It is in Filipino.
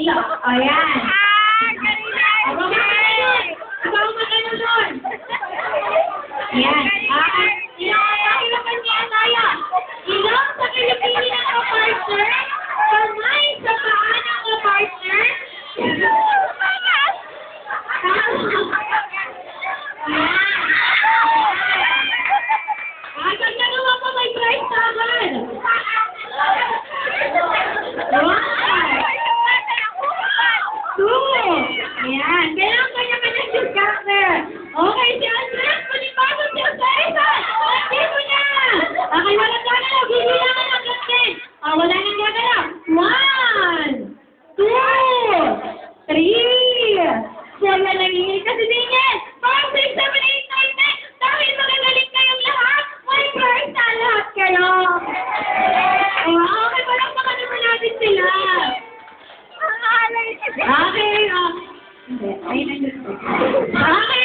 dito. O, yan. Ako magkano. Ikaw magkano doon. Yan. Pakirapan niya tayo. Ilang sa Pilipini ng kapartner? Kamay sa paa ng kapartner? Ganda naman po may price naman. Ayan. Kailangan kanya-kanya discounter. Okay, si Andres, panipasok siya sa isa. Dito na. Okay, walang gagalaw. Bibilangan ang gatin. Wala nang gagalaw. 1, 2, 3. Siya na nanginginig kasi dingin. 5, 6, 7, 8, 9, 10. Dahil magagaling kayong lahat, may price na lahat kayo. Okay, walang baka naman natin sila. Okay, hindi. Ayun ang gusto. Okay.